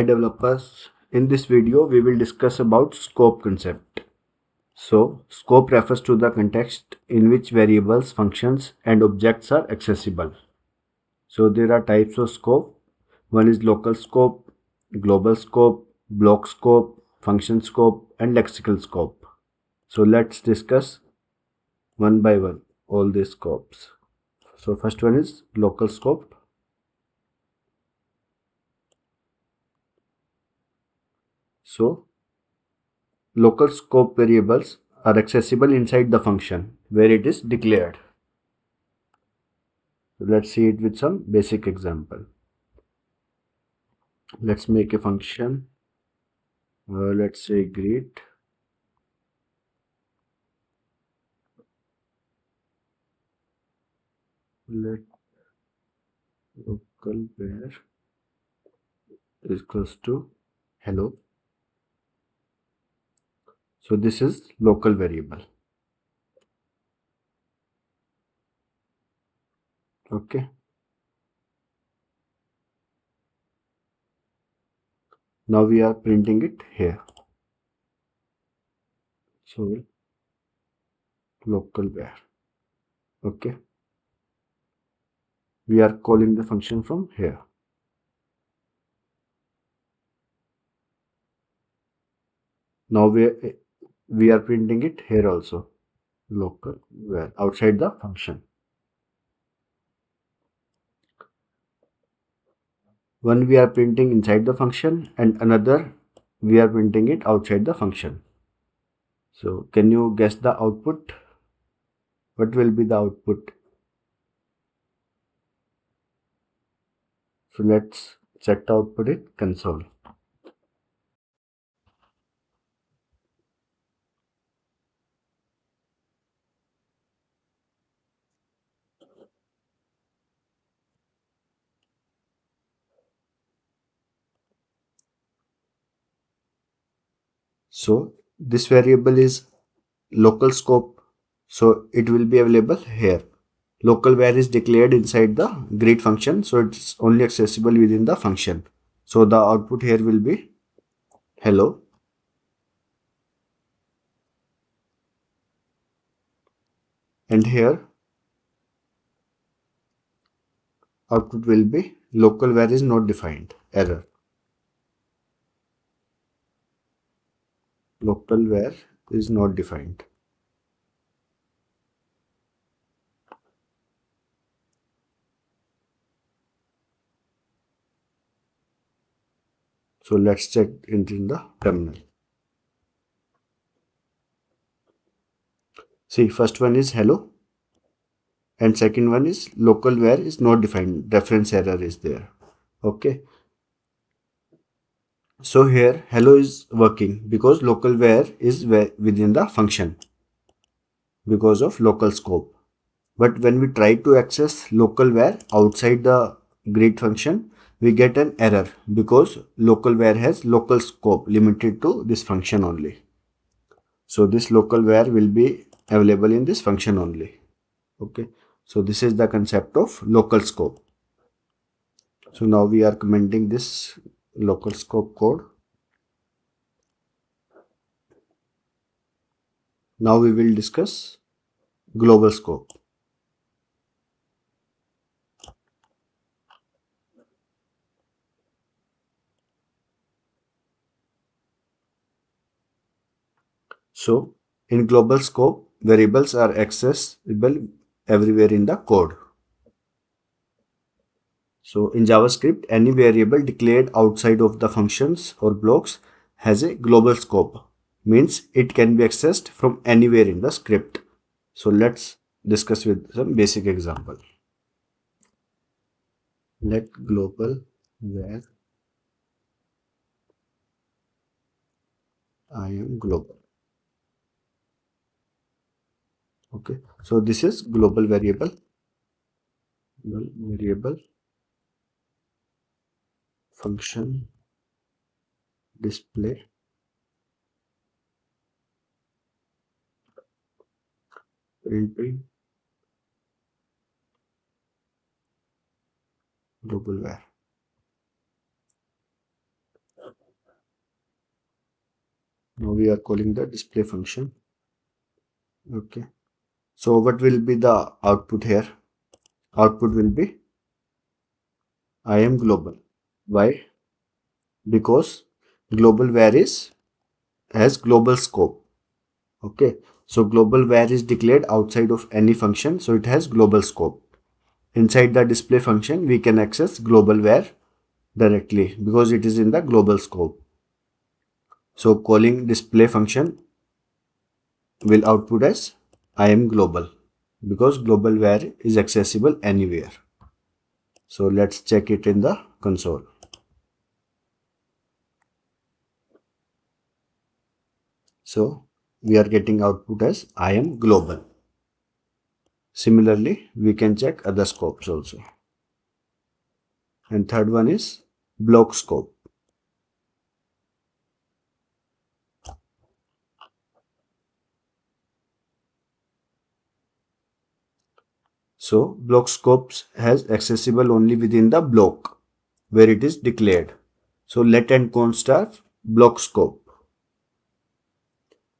Hi developers, in this video we will discuss about scope concept. So, scope refers to the context in which variables, functions and objects are accessible. So, there are types of scope. One is local scope, global scope, block scope, function scope and lexical scope. So, let's discuss one by one all these scopes. So, first one is local scope. So, local scope variables are accessible inside the function where it is declared. So let's see it with some basic example. Let's make a function. Let's say greet. Let local var is equals to hello. So this is local variable. Okay. Now we are printing it here. So local var. Okay. We are calling the function from here. Now we are printing it here also. Local var outside the function. One we are printing inside the function and another we are printing it outside the function. So can you guess the output? What will be the output? So let's check the output in console. So this variable is local scope. So it will be available here. Local var is declared inside the greet function. So it's only accessible within the function. So the output here will be hello. And here output will be local var is not defined, error. Local var is not defined. So let's check it in the terminal. See, first one is hello and second one is local var is not defined, reference error is there. Okay. So here hello is working because local var is within the function because of local scope. But when we try to access local var outside the greet function, we get an error because local var has local scope limited to this function only. So this local var will be available in this function only. Okay. So this is the concept of local scope. So now we are commenting this local scope code. Now we will discuss global scope. So in global scope, variables are accessible everywhere in the code. So in JavaScript, any variable declared outside of the functions or blocks has a global scope. Means it can be accessed from anywhere in the script. So let's discuss with some basic example. Let global var I am global. Okay, so this is global variable. Variable function display printing global var. Now we are calling the display function. Okay. So what will be the output here? Output will be I am global. Why? Because global var is has global scope. Okay. So global var is declared outside of any function, so it has global scope. Inside the display function, we can access global var directly because it is in the global scope. So calling display function will output as I am global because global var is accessible anywhere. So let's check it in the console. So we are getting output as I am global. Similarly, we can check other scopes also. And third one is block scope. So block scopes has accessible only within the block where it is declared. So let and const are block scope.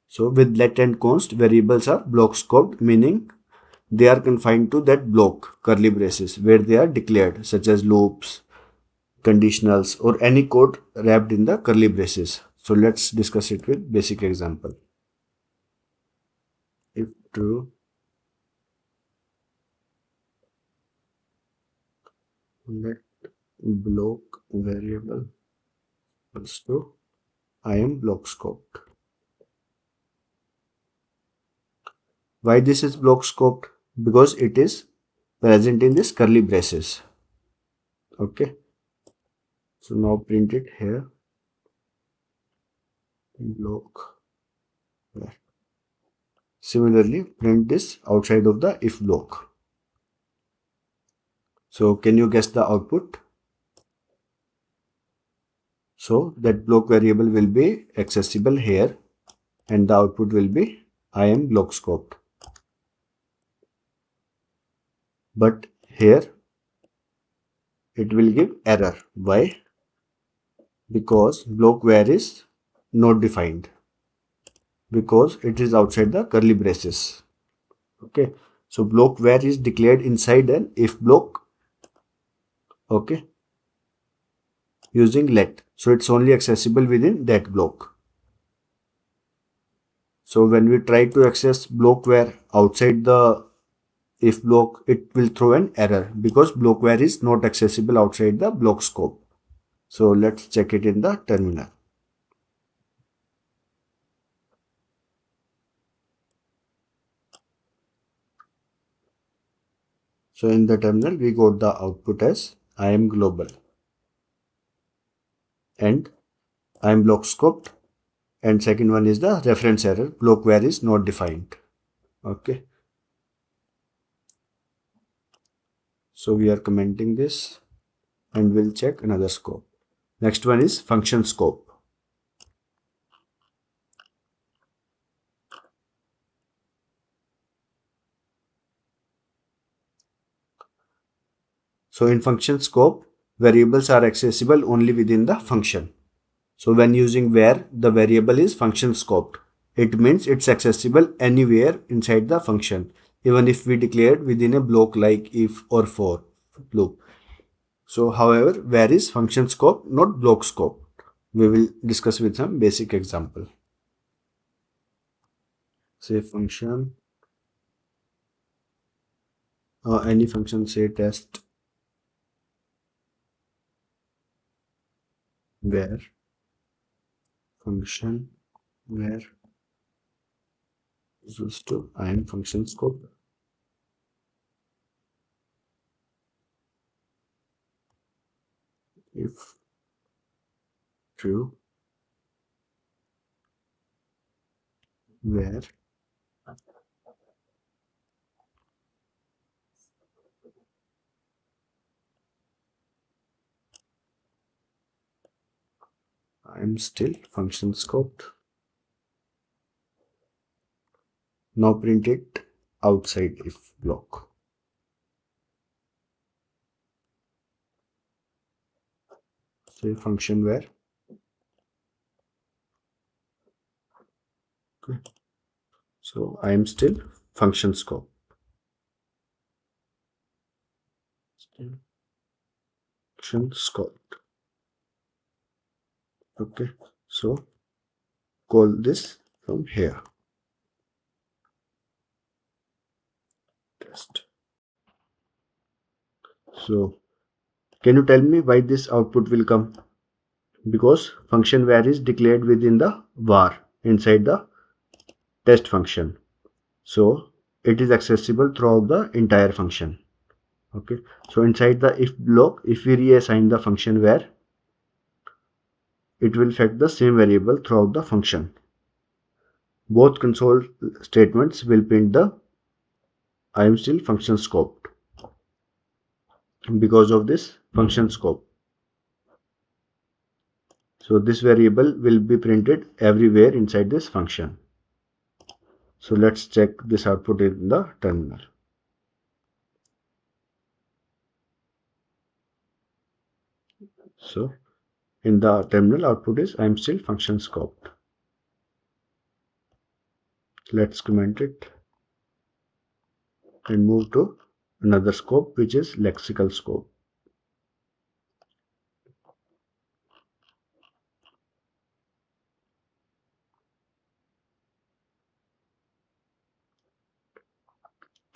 So with let and const, variables are block scoped, meaning they are confined to that block, curly braces, where they are declared, such as loops, conditionals, or any code wrapped in the curly braces. So let's discuss it with basic example. If true, let block variable equals to I am block scoped. Why this is block scoped? Because it is present in this curly braces. Okay. So now print it here. Block. Similarly, print this outside of the if block. So can you guess the output? So that block variable will be accessible here and the output will be I am block scoped. But here it will give error. Why? Because block var is not defined. Because it is outside the curly braces. Okay. So block var is declared inside an if block. Okay. Using let. So it's only accessible within that block. So when we try to access block var outside the if block, it will throw an error because block var is not accessible outside the block scope. So let's check it in the terminal. So in the terminal, we got the output as I am global and I am block scoped. And second one is the reference error. Block var is not defined. Okay. So we are commenting this and we'll check another scope. Next one is function scope. So in function scope, variables are accessible only within the function. So when using var, the variable is function scoped. It means it's accessible anywhere inside the function, even if we declared within a block like if or for loop. So however, var is function scope, not block scope. We will discuss with some basic example. Say function, any function, say test var function var equals to I am function scope. If true, var I am still function scoped. Now print it outside if block. Say function var Okay. So I am still function scope. Function scope. Okay. So call this from here. Test. So can you tell me why this output will come? Because function var is declared within the var inside the test function. So it is accessible throughout the entire function. Okay. So inside the if block, if we reassign the function var, it will fetch the same variable throughout the function. Both console statements will print the I am still function scoped because of this function scope. So this variable will be printed everywhere inside this function. So let's check this output in the terminal. So in the terminal output is I am still function scoped. Let's comment it and move to another scope, which is lexical scope.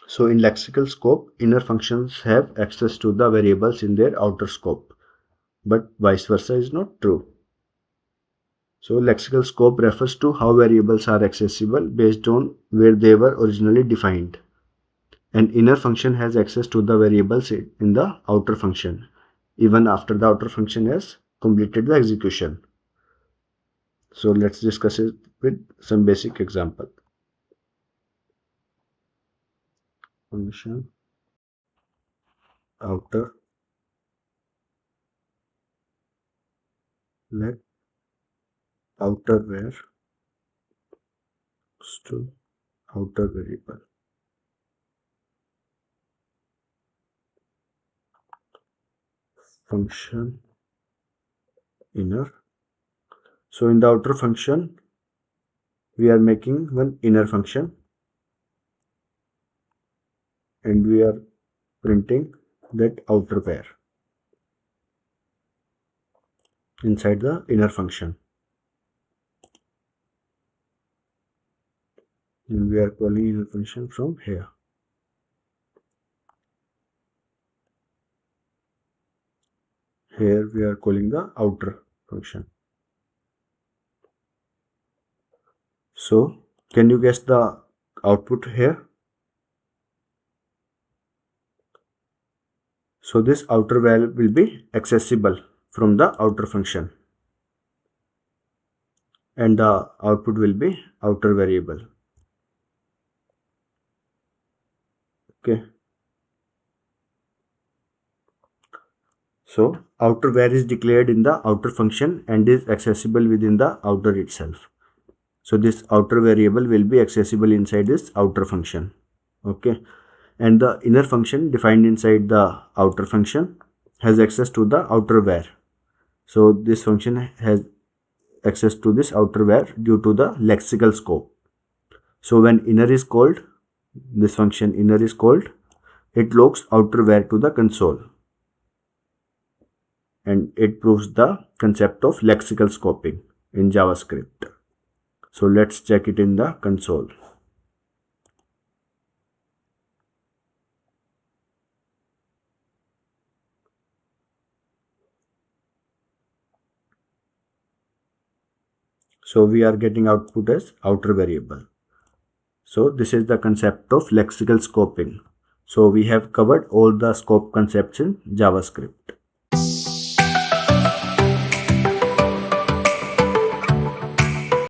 So in lexical scope, inner functions have access to the variables in their outer scope, but vice versa is not true. So lexical scope refers to how variables are accessible based on where they were originally defined. An inner function has access to the variables in the outer function, even after the outer function has completed the execution. So let's discuss it with some basic example. Function outer let outer var to outer variable. Function inner. So in the outer function, we are making one inner function and we are printing that outer var inside the inner function. And we are calling inner function from here. Here we are calling the outer function. So can you guess the output here? So this outer val will be accessible from the outer function and the output will be outer variable. Okay. So outer var is declared in the outer function and is accessible within the outer itself. So this outer variable will be accessible inside this outer function. Okay. And the inner function defined inside the outer function has access to the outer var. So this function has access to this outer var due to the lexical scope. So when inner is called, this function inner is called, it logs outer var to the console and it proves the concept of lexical scoping in JavaScript. So let's check it in the console. So we are getting output as outer variable. So this is the concept of lexical scoping. So we have covered all the scope concepts in JavaScript.